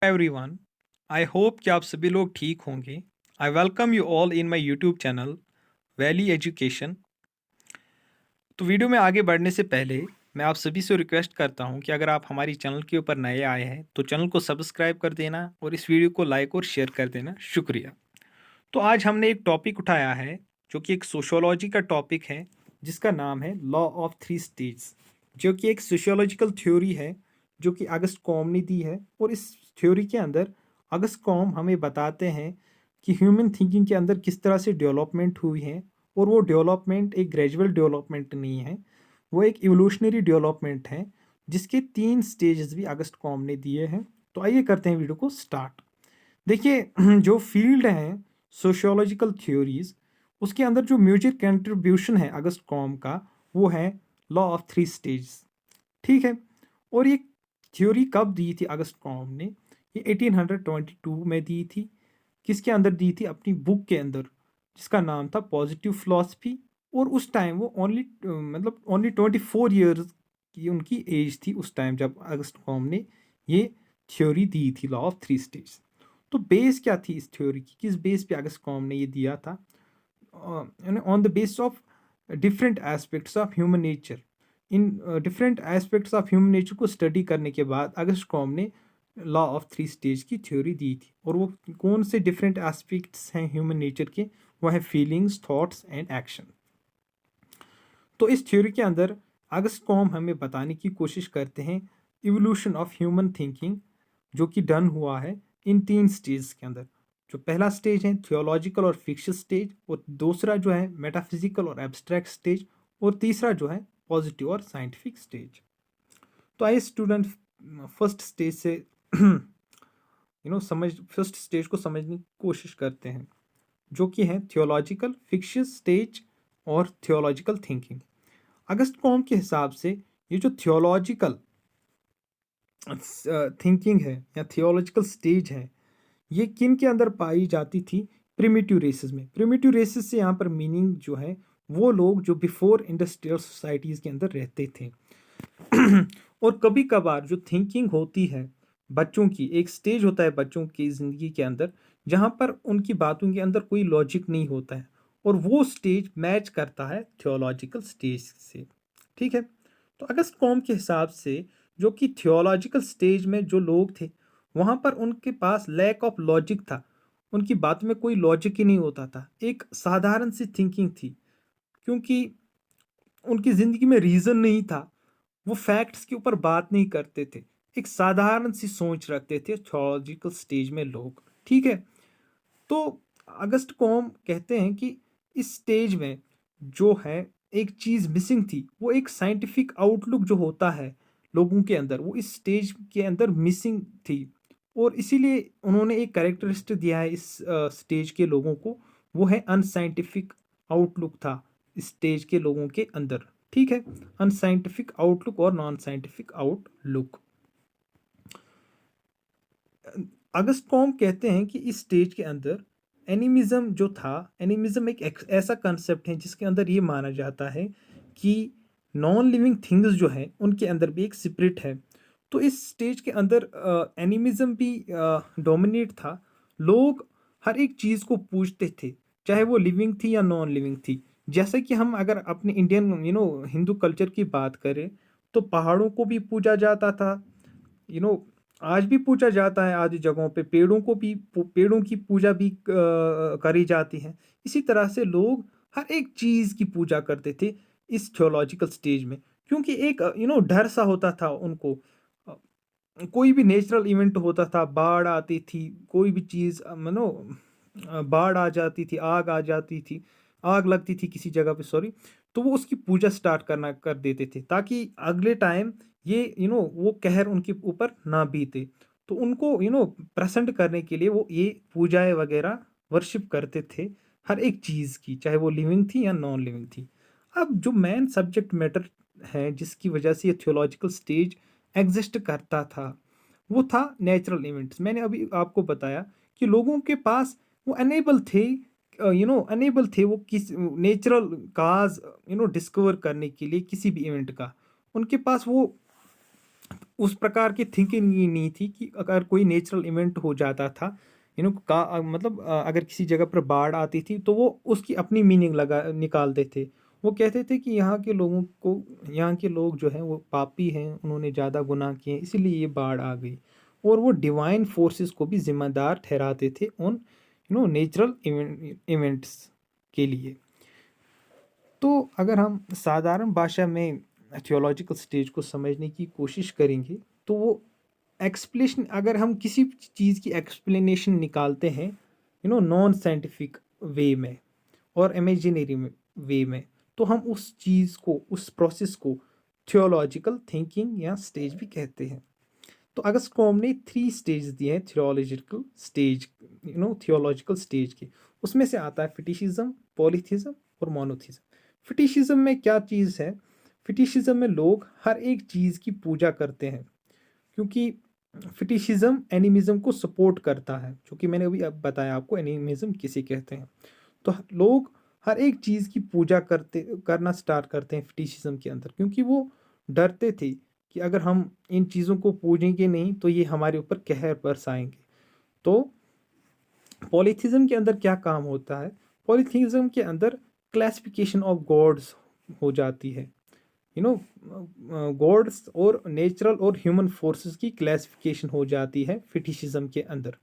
Everyone. I hope कि आप सभी लोग ठीक होंगे। I welcome you all in my YouTube channel valley education. तो वीडियो में आगे बढ़ने से पहले मैं आप सभी से रिक्वेस्ट करता हूं कि अगर आप हमारी चैनल के ऊपर नए आए हैं तो चैनल को सब्सक्राइब कर देना और इस वीडियो को लाइक और शेयर कर देना। शुक्रिया। तो आज हमने एक टॉपिक उठाया है जो कि एक सोशियोलॉजी का टॉपिक है, जिसका नाम है लॉ ऑफ थ्री स्टेट्स, जो कि एक सोशियोलॉजिकल थ्योरी है जो कि अगस्त कॉम ने दी है। और इस थ्योरी के अंदर अगस्त कॉम हमें बताते हैं कि ह्यूमन थिंकिंग के अंदर किस तरह से डेवलपमेंट हुई है। और वो डेवलपमेंट एक ग्रेजुअल डेवलपमेंट नहीं है, वो एक इवोल्यूशनरी डेवलपमेंट है, जिसके 3 स्टेजेस भी अगस्त कॉम ने दिए हैं। तो आइए करते हैं वीडियो को स्टार्ट। देखिए, जो फील्ड है सोशियोलॉजिकल थ्योरीज, उसके अंदर जो मेजर कंट्रीब्यूशन है अगस्त कॉम का, वो है लॉ ऑफ थ्री स्टेज। ठीक है। और ये थ्योरी कब दी थी अगस्त कॉम ने? ये 1822 में दी थी। किसके अंदर दी थी? अपनी बुक के अंदर, जिसका नाम था पॉजिटिव फिलॉसफी। और उस टाइम वो ओनली 24 ईयर्स की उनकी एज थी उस टाइम, जब अगस्त कॉम ने ये थ्योरी दी थी लॉ ऑफ थ्री स्टेट्स। तो बेस क्या थी इस थ्योरी की? किस बेस पे अगस्त कॉम ने ये दिया था? On the base of different aspects of human nature. In different aspects of human nature को स्टडी करने के बाद अगस्त कॉम ने लॉ ऑफ थ्री स्टेज की थ्योरी दी थी। और वो कौन से डिफरेंट एस्पेक्ट्स हैं ह्यूमन नेचर के? वो है फीलिंग्स, थॉट्स एंड एक्शन। तो इस थ्योरी के अंदर अगस्त कॉम हमें बताने की कोशिश करते हैं इवोल्यूशन ऑफ ह्यूमन थिंकिंग, जो कि डन हुआ है इन 3 स्टेज के अंदर। जो पहला स्टेज है थियोलॉजिकल और फिक्शियस स्टेज, और दूसरा जो है मेटाफिजिकल और एब्स्ट्रैक्ट स्टेज, और तीसरा जो है पॉजिटिव और साइंटिफिक स्टेज। तो आइए स्टूडेंट, फर्स्ट स्टेज से समझ फर्स्ट स्टेज को समझने की कोशिश करते हैं, जो कि है थियोलॉजिकल फिक्शियस स्टेज और थियोलॉजिकल थिंकिंग। अगस्त कॉम के हिसाब से ये जो थियोलॉजिकल थिंकिंग है या थियोलॉजिकल स्टेज है, ये किन के अंदर पाई जाती थी? प्रिमिटिव रेसेस में। प्रिमिटिव रेसेस से यहाँ पर मीनिंग जो है, वो लोग जो बिफोर इंडस्ट्रियल सोसाइटीज़ के अंदर रहते थे। और कभी कभार जो थिंकिंग होती है बच्चों की, एक स्टेज होता है बच्चों की ज़िंदगी के अंदर जहाँ पर उनकी बातों के अंदर कोई लॉजिक नहीं होता है, और वो स्टेज मैच करता है थियोलॉजिकल स्टेज से। ठीक है। तो अगस्त कॉम के हिसाब से जो कि थियोलॉजिकल स्टेज में जो लोग थे, वहाँ पर उनके पास लैक ऑफ लॉजिक था। उनकी बात में कोई लॉजिक ही नहीं होता था, एक साधारण सी थिंकिंग थी, क्योंकि उनकी ज़िंदगी में रीज़न नहीं था। वो फैक्ट्स के ऊपर बात नहीं करते थे, एक साधारण सी सोच रखते थे थियोलॉजिकल स्टेज में लोग। ठीक है। तो अगस्त कॉम कहते हैं कि इस स्टेज में जो है एक चीज़ मिसिंग थी, वो एक साइंटिफिक आउटलुक जो होता है लोगों के अंदर, वो इस स्टेज के अंदर मिसिंग थी। और इसीलिए उन्होंने एक कैरेक्टरिस्टिक दिया है इस स्टेज के लोगों को, वो है अनसाइंटिफिक आउटलुक था इस स्टेज के लोगों के अंदर। ठीक है। अनसाइंटिफिक आउटलुक और नॉन साइंटिफिक आउटलुक। अगस्त कॉम कहते हैं कि इस स्टेज के अंदर एनिमिज्म जो था, एनिमिज्म एक ऐसा कंसेप्ट है जिसके अंदर ये माना जाता है कि नॉन लिविंग थिंग्स जो है उनके अंदर भी एक स्पिरिट है। तो इस स्टेज के अंदर एनिमिज्म भी डोमिनेट था। लोग हर एक चीज़ को पूजते थे, चाहे वो लिविंग थी या नॉन लिविंग थी। जैसे कि हम अगर अपने इंडियन हिंदू कल्चर की बात करें, तो पहाड़ों को भी पूजा जाता था। यू नो आज भी पूजा जाता है आदि जगहों पे, पेड़ों की पूजा भी करी जाती है। इसी तरह से लोग हर एक चीज़ की पूजा करते थे इस थियोलॉजिकल स्टेज में, क्योंकि एक डर सा होता था उनको। अ, कोई भी नेचुरल इवेंट होता था, बाढ़ आती थी, कोई भी चीज़ बाढ़ आ जाती थी, आग आ जाती थी, आग लगती थी किसी जगह पे, सॉरी, तो वो उसकी पूजा स्टार्ट करना कर देते थे, ताकि अगले टाइम ये वो कहर उनके ऊपर ना बीते। तो उनको प्रेजेंट करने के लिए वो ये पूजाएं वगैरह वर्शिप करते थे हर एक चीज़ की, चाहे वो लिविंग थी या नॉन लिविंग थी। अब जो मेन सब्जेक्ट मैटर है जिसकी वजह से ये थियोलॉजिकल स्टेज एग्जिस्ट करता था, वो था नेचुरल इवेंट्स। मैंने अभी आपको बताया कि लोगों के पास वो अनेबल थे वो किस नेचुरल काज डिस्कवर करने के लिए किसी भी इवेंट का। उनके पास वो उस प्रकार की थिंकिंग ही नहीं थी कि अगर कोई नेचुरल इवेंट हो जाता था, मतलब अगर किसी जगह पर बाढ़ आती थी तो वो उसकी अपनी मीनिंग लगा निकालते थे। वो कहते थे कि यहाँ के लोगों को, यहाँ के लोग जो हैं वो पापी हैं, उन्होंने ज़्यादा गुनाह किए हैं, इसीलिए ये बाढ़ आ गई। और वो डिवाइन फोर्सेस को भी जिम्मेदार ठहराते थे उन नेचुरल इवेंट्स के लिए। तो अगर हम साधारण भाषा में थियोलॉजिकल स्टेज को समझने की कोशिश करेंगे, तो वो एक्सप्लेनेशन, अगर हम किसी चीज़ की एक्सप्लेनेशन निकालते हैं नॉन साइंटिफिक वे में और इमेजिनरी वे में, तो हम उस चीज़ को, उस प्रोसेस को थियोलॉजिकल थिंकिंग या स्टेज भी कहते हैं। तो अगस्त कॉम ने 3 स्टेज दिए हैं थियोलॉजिकल स्टेज, थियोलॉजिकल स्टेज के। उसमें से आता है फिटिशिज्म, पॉलीथिज्म और मोनोथिज्म। फिटिशिज्म में क्या चीज़ है? फिटिशिज्म में लोग हर एक चीज़ की पूजा करते हैं, क्योंकि फिटिशिज्म एनिमिज्म को सपोर्ट करता है, जो कि मैंने अभी अब बताया आपको एनिमिज्म किसे कहते हैं। तो लोग हर एक चीज़ की पूजा करना स्टार्ट करते हैं फिटिशिज्म के अंदर, क्योंकि वो डरते थे कि अगर हम इन चीज़ों को पूजेंगे नहीं तो ये हमारे ऊपर कहर बरसाएंगे। तो पॉलीथिज्म के अंदर क्या काम होता है? पॉलीथिज्म के अंदर क्लासिफिकेशन ऑफ गॉड्स हो जाती है, गॉड्स और नेचुरल और ह्यूमन फोर्सेस की क्लासिफिकेशन हो जाती है फिटिशिज्म के अंदर।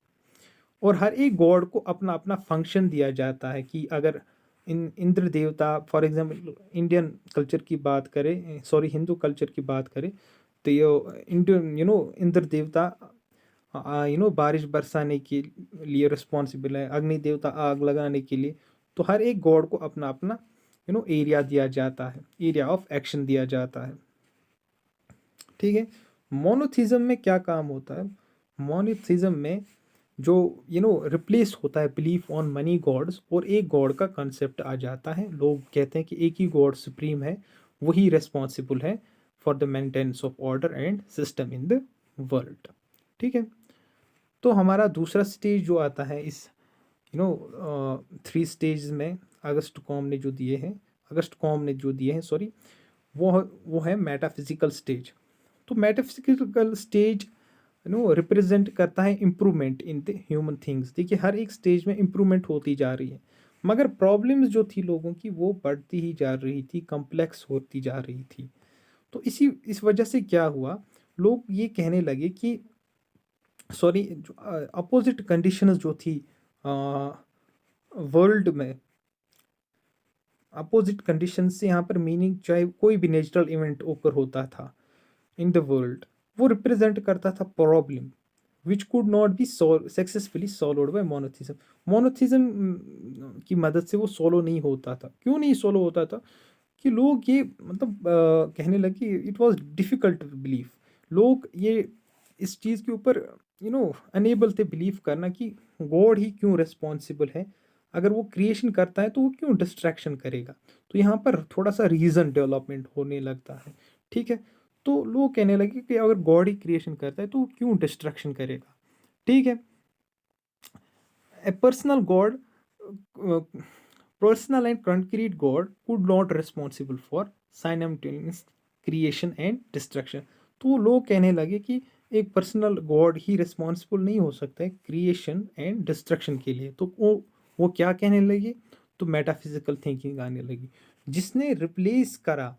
और हर एक गॉड को अपना अपना फंक्शन दिया जाता है कि अगर इंद्र देवता, फॉर एग्जांपल इंडियन कल्चर की बात करें, सॉरी हिंदू कल्चर की बात करें, तो ये इंडियन इंद्र देवता बारिश बरसाने के लिए रिस्पॉन्सिबल है, अग्नि देवता आग लगाने के लिए। तो हर एक गॉड को अपना अपना एरिया दिया जाता है, एरिया ऑफ एक्शन दिया जाता है। ठीक है। मोनोथिज्म में क्या काम होता है? मोनोथिज्म में जो रिप्लेस होता है बिलीफ ऑन मनी गॉड्स और एक गॉड का कंसेप्ट आ जाता है। लोग कहते हैं कि एक ही गॉड सुप्रीम है, वही रिस्पॉन्सिबल है for the maintenance of order and system in the world. ठीक है। तो हमारा दूसरा स्टेज जो आता है इस 3 स्टेज में, अगस्त कॉम ने जो दिए हैं, सॉरी, वो है मेटाफिजिकल स्टेज। तो मेटाफिजिकल स्टेज रिप्रेजेंट करता है improvement in the human things. देखिए हर एक स्टेज में इम्प्रूवमेंट होती जा रही है, मगर प्रॉब्लम्स जो थी लोगों की वो बढ़ती ही जा रही थी, कॉम्प्लेक्स होती जा रही थी। तो इस वजह से क्या हुआ, लोग ये कहने लगे कि, सॉरी, अपोजिट कंडीशंस जो थी वर्ल्ड में, अपोजिट कंडीशन से यहाँ पर मीनिंग, चाहे कोई भी नेचुरल इवेंट ओकर होता था इन द वर्ल्ड, वो रिप्रेजेंट करता था problem which could not be successfully solved by monotheism. Monotheism की मदद से वो सोलो नहीं होता था। क्यों नहीं सोलो होता था? कि लोग ये मतलब कहने लगे it was difficult to believe. लोग ये इस चीज़ के ऊपर अनेबल थे बिलीव करना कि गॉड ही क्यों रिस्पॉन्सिबल है, अगर वो क्रिएशन करता है तो वो क्यों डिस्ट्रैक्शन करेगा। तो यहाँ पर थोड़ा सा रीज़न डेवलपमेंट होने लगता है। ठीक है। तो लोग कहने लगे कि अगर गॉड ही क्रिएशन करता है तो वो क्यों डिस्ट्रैक्शन करेगा। ठीक है। ए personal God, personal and concrete God could not responsible for simultaneous creation and destruction। तो लोग कहने लगे कि एक पर्सनल गॉड ही रिस्पॉन्सिबल नहीं हो सकता है क्रिएशन एंड डिस्ट्रक्शन के लिए। तो वो क्या कहने लगे? तो मेटाफिजिकल थिंकिंग आने लगी, जिसने रिप्लेस करा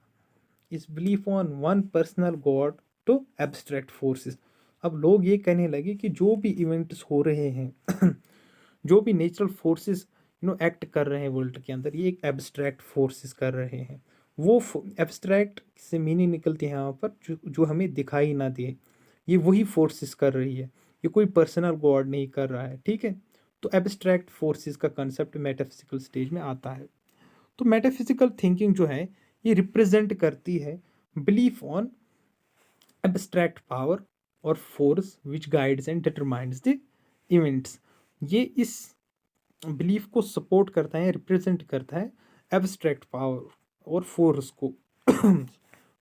इस belief on one personal god to abstract forces. अब लोग ये कहने लगे कि जो भी इवेंट्स हो रहे हैं जो भी नेचुरल फोर्सेस एक्ट कर रहे हैं वर्ल्ड के अंदर, ये एक एब्स्ट्रैक्ट फोर्सेस कर रहे हैं। वो एब्स्ट्रैक्ट से मीनिंग निकलती है यहाँ पर जो हमें दिखाई ना दे, ये वही फोर्सेस कर रही है, ये कोई पर्सनल गॉड नहीं कर रहा है। ठीक है। तो एब्स्ट्रैक्ट फोर्सेस का कंसेप्ट मेटाफिजिकल स्टेज में आता है। तो मेटाफिजिकल थिंकिंग जो है ये रिप्रेजेंट करती है बिलीफ ऑन एब्स्ट्रैक्ट पावर और force which guides and determines the events. ये इस बिलीफ को सपोर्ट करता है, रिप्रेजेंट करता है एब्स्ट्रैक्ट पावर और फोर्स को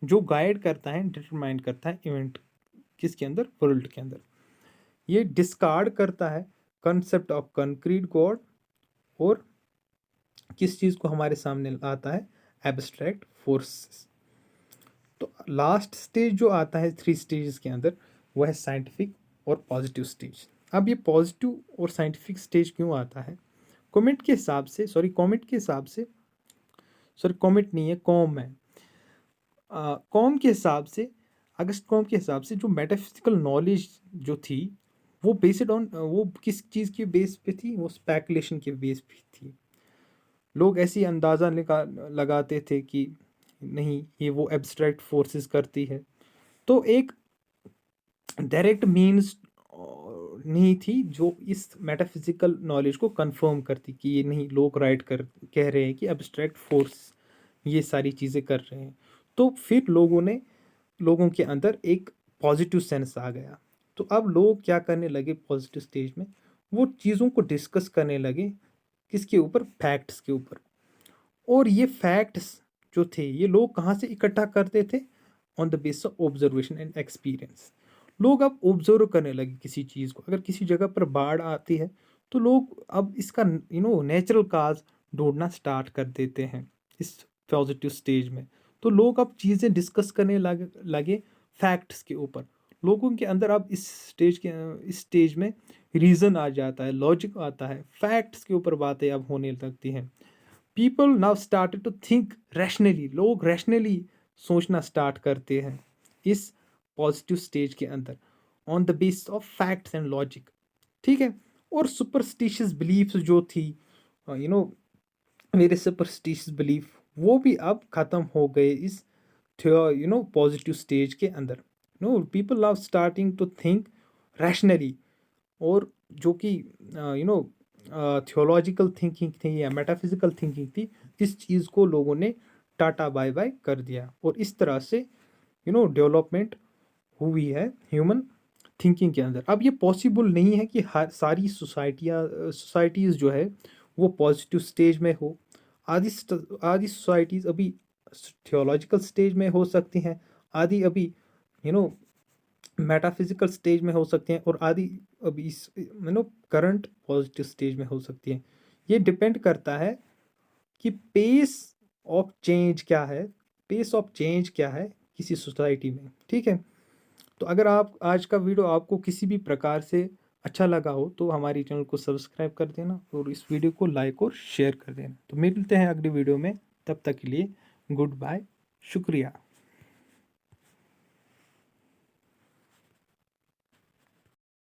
जो गाइड करता है, डिटरमाइन करता है इवेंट किसके अंदर, वर्ल्ड के अंदर। ये डिस्कार्ड करता है कंसेप्ट ऑफ कंक्रीट गॉड और किस चीज़ को हमारे सामने लाता है, एब्स्ट्रैक्ट फोर्सेस। तो लास्ट स्टेज जो आता है 3 स्टेजेस के अंदर, वो है साइंटिफिक और पॉजिटिव स्टेज। अब ये पॉजिटिव और साइंटिफिक स्टेज क्यों आता है? कॉमेट नहीं है, कॉम है। कॉम के हिसाब से, अगस्त कॉम के हिसाब से जो मेटाफिजिकल नॉलेज जो थी, वो बेस्ड ऑन, वो किस चीज़ के बेस पे थी? वो स्पेकुलेशन के बेस पे थी। लोग ऐसे ही अंदाज़ा लगाते थे कि नहीं, ये वो एब्स्ट्रैक्ट फोर्सेस करती है। तो एक डायरेक्ट मीन्स नहीं थी जो इस मेटाफिजिकल नॉलेज को कंफर्म करती कि ये नहीं, लोग राइट कर कह रहे हैं कि एब्स्ट्रैक्ट फोर्स ये सारी चीज़ें कर रहे हैं। तो फिर लोगों के अंदर एक पॉजिटिव सेंस आ गया। तो अब लोग क्या करने लगे पॉजिटिव स्टेज में? वो चीज़ों को डिस्कस करने लगे, किसके ऊपर? फैक्ट्स के ऊपर। और ये फैक्ट्स जो थे, ये लोग कहाँ से इकट्ठा करते थे? On the base of observation and experience. लोग अब ऑब्जर्व करने लगे किसी चीज़ को। अगर किसी जगह पर बाढ़ आती है, तो लोग अब इसका नेचुरल काज ढूंढना स्टार्ट कर देते हैं इस पॉजिटिव स्टेज में। तो लोग अब चीज़ें डिस्कस करने लगे फैक्ट्स के ऊपर। लोगों के अंदर अब इस स्टेज में रीज़न आ जाता है, लॉजिक आता है, फैक्ट्स के ऊपर बातें अब होने लगती हैं। People now started to think rationally. लोग रैशनली सोचना स्टार्ट करते हैं इस पॉजिटिव स्टेज के अंदर, on the basis of facts and logic. ठीक है। और सुपरस्टिशियस बिलीफ्स जो थी, यू नो मेरे सुपरस्टिशियस बिलीफ, वो भी अब खत्म हो गए इस पॉजिटिव स्टेज के अंदर। People are starting to think rationally. और जो कि थियोलॉजिकल थिंकिंग थी या मेटाफिजिकल थिंकिंग थी, इस चीज़ को लोगों ने टाटा बाय बाय कर दिया। और इस तरह से डेवलपमेंट हुई है ह्यूमन थिंकिंग के अंदर। अब ये पॉसिबल नहीं है कि हर सारी सोसाइटीज़ जो है वो पॉजिटिव स्टेज में हो। आदि सोसाइटीज़ अभी थियोलॉजिकल स्टेज में हो सकती हैं, आदि अभी यू नो मेटाफिजिकल स्टेज में हो सकती हैं, और आदि अभी इस करंट पॉजिटिव स्टेज में हो सकती हैं। ये डिपेंड करता है कि पेस ऑफ चेंज क्या है किसी सोसाइटी में। ठीक है। तो अगर आप आज का वीडियो आपको किसी भी प्रकार से अच्छा लगा हो, तो हमारी चैनल को सब्सक्राइब कर देना और इस वीडियो को लाइक और शेयर कर देना। तो मिलते हैं अगली वीडियो में, तब तक के लिए गुड बाय, शुक्रिया।